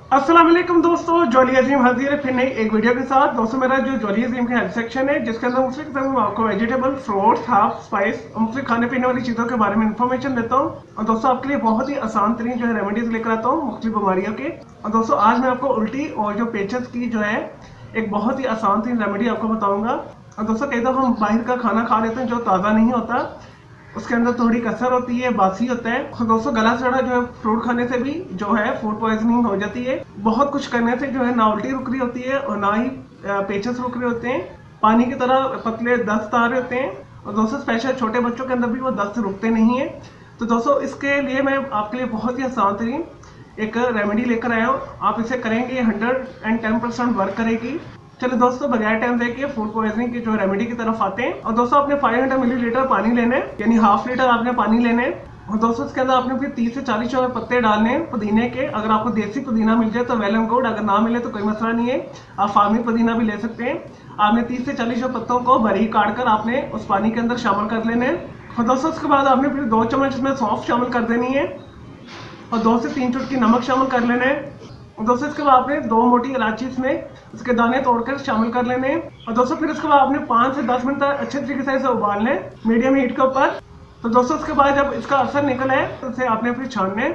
अस्सलाम वालेकुम दोस्तों, जॉली अजीम हाजिर है फिर नई एक वीडियो के साथ। दोस्तों मेरा जो जॉली अजीम का हेल्थ सेक्शन है जिसके अंदर मुख्तलिफ किस्म में आपको वेजिटेबल, फ्रूट्स, हर्ब, स्पाइस, मुख्तलिफ खाने पीने वाली चीज़ों के बारे में इन्फॉर्मेशन देता हूँ। और दोस्तों आपके लिए बहुत ही आसान तरीन जो है रेमेडीज लेकर आता हूँ मुख्तलिफ बीमारियों के। और दोस्तों आज मैं आपको उल्टी और जो पेचस की जो है एक बहुत ही आसान तरीन रेमेडी आपको बताऊंगा। और दोस्तों कई दफ़ा हम बाहर का खाना खा लेते हैं जो ताज़ा नहीं होता, उसके अंदर थोड़ी कसर होती है, बासी होता है। तो दोस्तों गला सड़ा जो है फ्रूट खाने से भी जो है फूड पॉइजनिंग हो जाती है। बहुत कुछ करने से जो है ना उल्टी रुक रही होती है और ना ही पेचस रुक रहे होते हैं। पानी की तरह पतले दस्त आ रहे होते हैं। और दोस्तों स्पेशल छोटे बच्चों के अंदर भी वो दस्त रुकते नहीं है। तो दोस्तों इसके लिए मैं आपके लिए बहुत ही आसान तरीन एक रेमेडी लेकर आया हूँ। आप इसे करेंगे 110% वर्क करेगी। चलो दोस्तों बगैर टाइम देके फूड पॉइजनिंग की जो रेमेडी की तरफ आते हैं। और दोस्तों आपने 500 मिलीलीटर पानी लेना है, यानी हाफ लीटर आपने पानी लेना है। और दोस्तों इसके अंदर आपने फिर 30 से 40 जो पत्ते डालने हैं पुदीने के। अगर आपको देसी पुदीना मिल जाए तो वेल एंड गुड, अगर ना मिले तो कोई मसला नहीं है, आप फार्मी पुदीना भी ले सकते हैं। आपने 30 से 40 पत्तों को बारीक काट कर आपने उस पानी के अंदर शामिल कर लेने हैं। और दोस्तों उसके बाद आपने फिर 2 चम्मच इसमें सौंफ शामिल कर देनी है और 2 से 3 चुटकी नमक शामिल कर लेना है। और दोस्तों इसके बाद आपने 2 मोटी इलायची इसमें उसके दाने तोड़कर शामिल कर लेने हैं। और दोस्तों फिर इसके बाद आपने 5 से 10 मिनट तक अच्छे तरीके से इसे उबालना है मीडियम हीट के ऊपर। तो दोस्तों उसके बाद जब इसका असर निकल आए तो इसे आपने फिर छानना है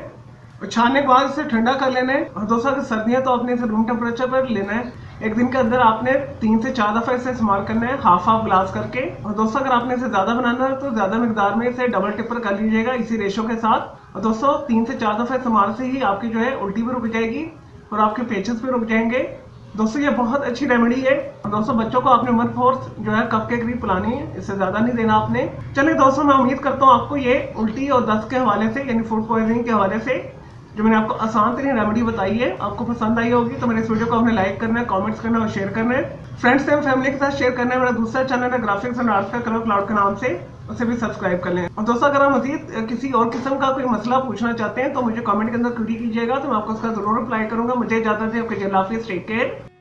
और छानने के बाद इसे ठंडा कर लेना है। और दोस्तों अगर सर्दी है तो आपने इसे रूम टेम्परेचर पर लेना है। एक दिन के अंदर आपने 3 से 4 दफ़ा इसे इस्तेमाल करना है, हाफ हाफ ग्लास करके। और दोस्तों अगर आपने इसे ज़्यादा बनाना है तो ज़्यादा मिकदार में इसे डबल टिपर कर लीजिएगा इसी रेशो के साथ। और दोस्तों 3 से 4 दफ़ा इस्तेमाल से ही आपकी जो है उल्टी भी रुक जाएगी और आपके पेचेस भी रुक जाएंगे। दोस्तों ये बहुत अच्छी रेमेडी है। और दोस्तों बच्चों को आपने 1/4 जो है कप के करीब पिलानी है, इससे ज़्यादा नहीं देना आपने। चलिए दोस्तों मैं उम्मीद करता हूँ आपको ये उल्टी और दस्त के हवाले से यानी फूड पॉइजनिंग के हवाले से जो मैंने आपको आसान तरीन रेमेडी बताई है आपको पसंद आई होगी। तो मेरे इस वीडियो को आपने लाइक करना है, कमेंट्स करना है और शेयर करना है। फ्रेंड्स एंड फैमिली के साथ शेयर करना है। मेरा दूसरा चैनल है ग्राफिक्स एंड आर्ट्स का कलर क्लाउड के नाम से, उसे भी सब्सक्राइब कर लें। और दोस्तों अगर आप मजीद किसी और किस्म का कोई मसला पूछना चाहते हैं तो मुझे कमेंट के अंदर क्वेरी कीजिएगा, तो मैं आपको उसका जरूर रिप्लाई करूंगा। मुझे इजाजत है, आपके अल्लाह हाफिज़, टेक केयर।